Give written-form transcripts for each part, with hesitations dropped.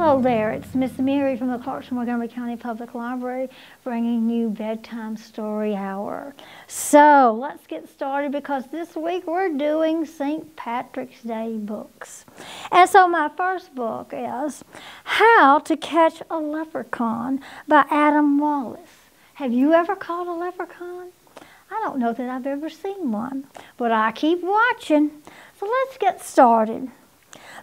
Hello there, it's Miss Mary from the Clarksville-Montgomery County Public Library bringing you Bedtime Story Hour. So let's get started because this week we're doing St. Patrick's Day books. And so my first book is How to Catch a Leprechaun by Adam Wallace. Have you ever caught a leprechaun? I don't know that I've ever seen one, but I keep watching. So let's get started.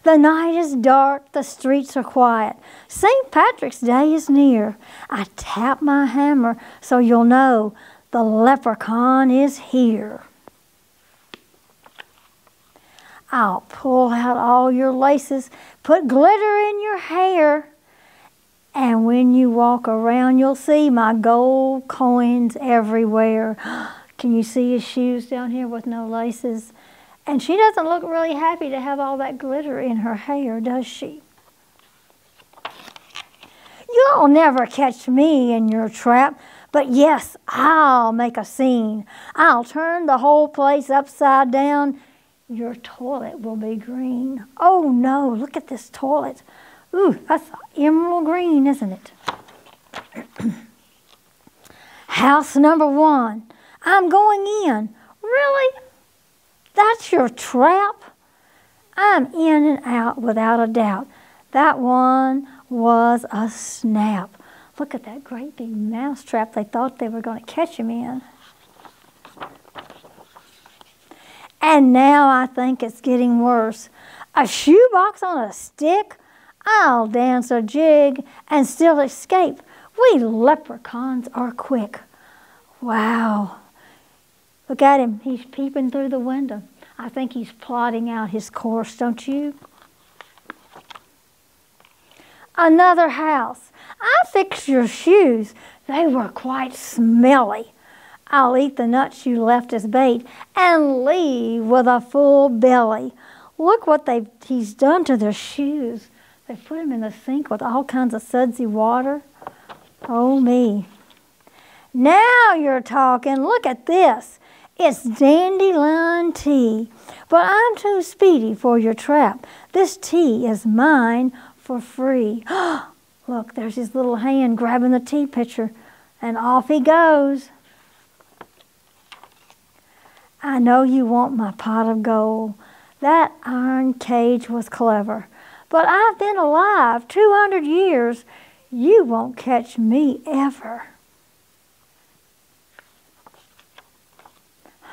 The night is dark, the streets are quiet. St. Patrick's Day is near. I tap my hammer so you'll know the leprechaun is here. I'll pull out all your laces, put glitter in your hair, and when you walk around you'll see my gold coins everywhere. Can you see his shoes down here with no laces? And she doesn't look really happy to have all that glitter in her hair, does she? You'll never catch me in your trap, but yes, I'll make a scene. I'll turn the whole place upside down. Your toilet will be green. Oh no, look at this toilet. Ooh, that's emerald green, isn't it? House number 1. I'm going in. Really? That's your trap? I'm in and out without a doubt. That one was a snap. Look at that great big mouse trap they thought they were going to catch him in. And now I think it's getting worse. A shoebox on a stick? I'll dance a jig and still escape. We leprechauns are quick. Wow. Look at him. He's peeping through the window. I think he's plotting out his course, don't you? Another house. I fixed your shoes. They were quite smelly. I'll eat the nuts you left as bait and leave with a full belly. Look what he's done to their shoes. They put them in the sink with all kinds of sudsy water. Oh, me. Now you're talking. Look at this. It's dandelion tea, but I'm too speedy for your trap. This tea is mine for free. Look, there's his little hand grabbing the tea pitcher, and off he goes. I know you want my pot of gold. That iron cage was clever, but I've been alive 200 years. You won't catch me ever.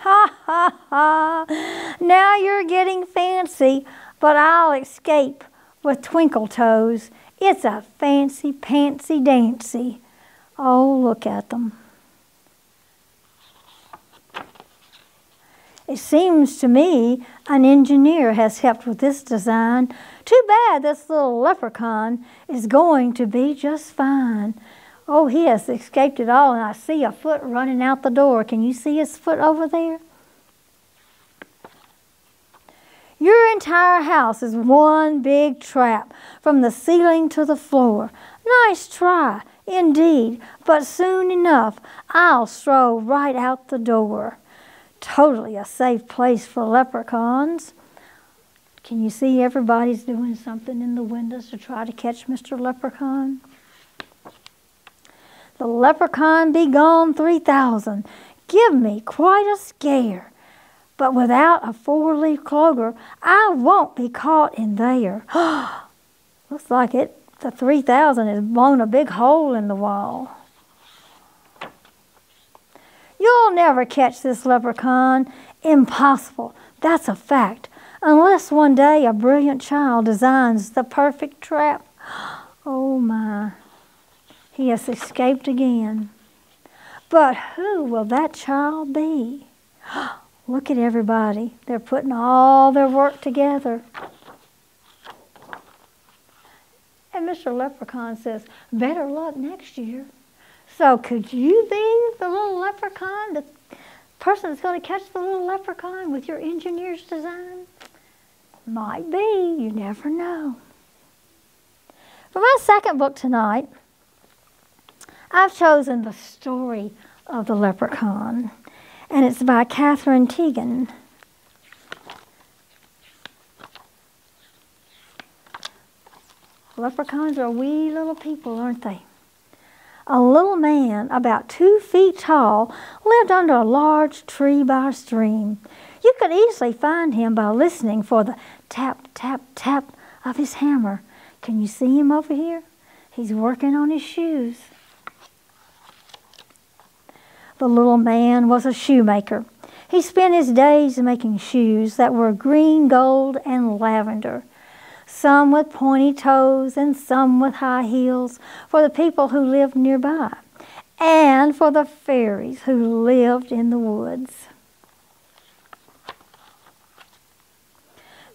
Ha, ha, ha. Now you're getting fancy, but I'll escape with twinkle toes. It's a fancy, pantsy, dancy. Oh, look at them. It seems to me an engineer has helped with this design. Too bad this little leprechaun is going to be just fine. Oh, he has escaped it all, and I see a foot running out the door. Can you see his foot over there? Your entire house is one big trap, from the ceiling to the floor. Nice try, indeed, but soon enough I'll stroll right out the door. Totally a safe place for leprechauns. Can you see everybody's doing something in the windows to try to catch Mr. Leprechaun? The leprechaun be gone 3,000. Give me quite a scare. But without a 4-leaf clover, I won't be caught in there. Looks like the 3,000 has blown a big hole in the wall. You'll never catch this leprechaun. Impossible. That's a fact. Unless one day a brilliant child designs the perfect trap. Oh my. He has escaped again. But who will that child be? Look at everybody. They're putting all their work together. And Mr. Leprechaun says, better luck next year. So could you be the little leprechaun, the person that's going to catch the little leprechaun with your engineer's design? Might be. You never know. For my second book tonight, I've chosen The Story of the Leprechaun, and it's by Catherine Teagan. Leprechauns are wee little people, aren't they? A little man about 2 feet tall lived under a large tree by a stream. You could easily find him by listening for the tap, tap, tap of his hammer. Can you see him over here? He's working on his shoes. The little man was a shoemaker. He spent his days making shoes that were green, gold, and lavender. Some with pointy toes and some with high heels for the people who lived nearby and for the fairies who lived in the woods.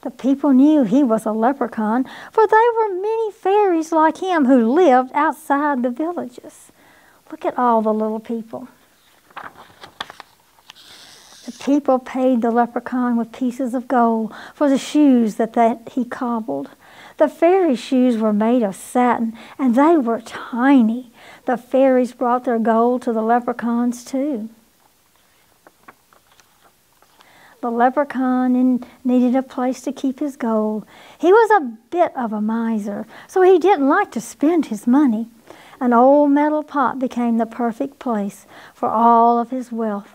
The people knew he was a leprechaun, for there were many fairies like him who lived outside the villages. Look at all the little people. The people paid the leprechaun with pieces of gold for the shoes that he cobbled. The fairy shoes were made of satin, and they were tiny. The fairies brought their gold to the leprechauns too. The leprechaun needed a place to keep his gold. He was a bit of a miser, so he didn't like to spend his money. An old metal pot became the perfect place for all of his wealth.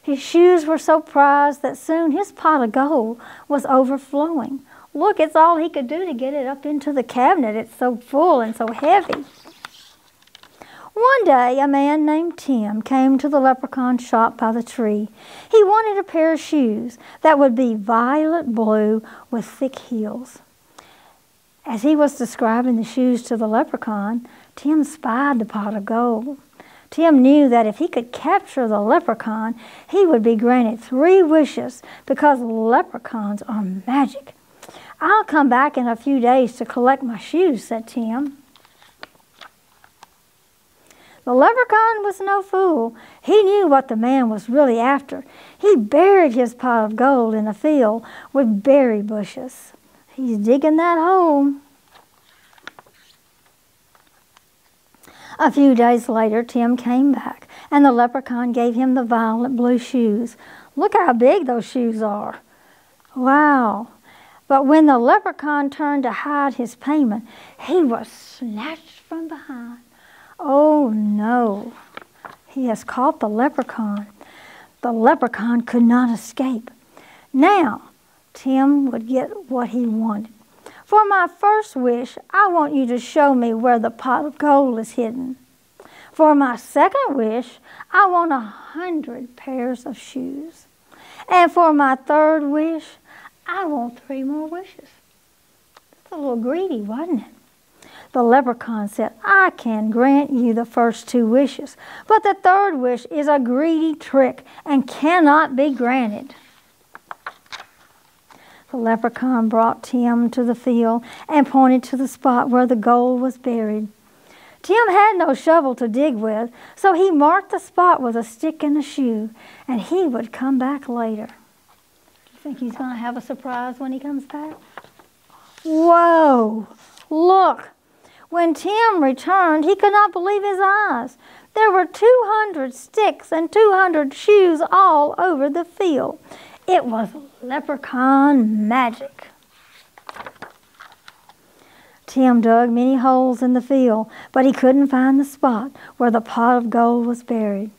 His shoes were so prized that soon his pot of gold was overflowing. Look, it's all he could do to get it up into the cabinet. It's so full and so heavy. One day, a man named Tim came to the leprechaun shop by the tree. He wanted a pair of shoes that would be violet blue with thick heels. As he was describing the shoes to the leprechaun, Tim spied the pot of gold. Tim knew that if he could capture the leprechaun, he would be granted 3 wishes because leprechauns are magic. "I'll come back in a few days to collect my shoes," said Tim. The leprechaun was no fool. He knew what the man was really after. He buried his pot of gold in a field with berry bushes. He's digging that hole. A few days later, Tim came back, and the leprechaun gave him the violet blue shoes. Look how big those shoes are. Wow. But when the leprechaun turned to hide his payment, he was snatched from behind. Oh no, he has caught the leprechaun. The leprechaun could not escape. Now, Tim would get what he wanted. "For my first wish, I want you to show me where the pot of gold is hidden. For my second wish, I want 100 pairs of shoes. And for my third wish, I want 3 more wishes." It's a little greedy, wasn't it? The leprechaun said, "I can grant you the first 2 wishes, but the third wish is a greedy trick and cannot be granted." The leprechaun brought Tim to the field and pointed to the spot where the gold was buried. Tim had no shovel to dig with, so he marked the spot with a stick and a shoe, and he would come back later. Do you think he's going to have a surprise when he comes back? Whoa! Look! When Tim returned, he could not believe his eyes. There were 200 sticks and 200 shoes all over the field. It was leprechaun magic. Tim dug many holes in the field, but he couldn't find the spot where the pot of gold was buried.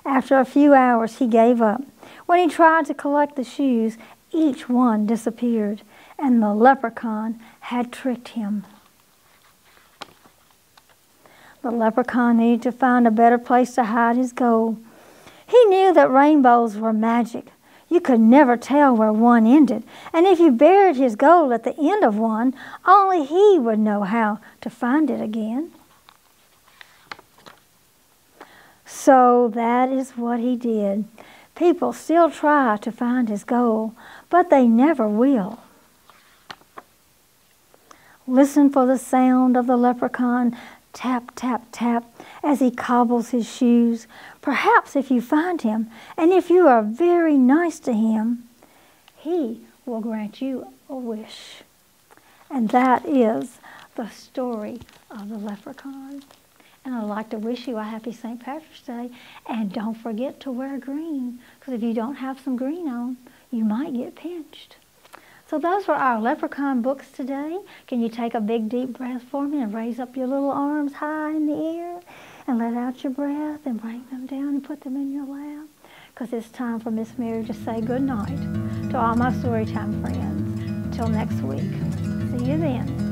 After a few hours, he gave up. When he tried to collect the shoes, each one disappeared, and the leprechaun had tricked him. The leprechaun needed to find a better place to hide his gold. He knew that rainbows were magic. You could never tell where one ended, and if you buried his gold at the end of one, only he would know how to find it again. So that is what he did. People still try to find his gold, but they never will. Listen for the sound of the leprechaun tap, tap, tap, as he cobbles his shoes. Perhaps if you find him, and if you are very nice to him, he will grant you a wish. And that is the story of the leprechaun. And I'd like to wish you a happy St. Patrick's Day. And don't forget to wear green, because if you don't have some green on, you might get pinched. So those were our Leprechaun books today. Can you take a big deep breath for me and raise up your little arms high in the air and let out your breath and bring them down and put them in your lap? Because it's time for Miss Mary to say good night to all my Storytime friends. Until next week. See you then.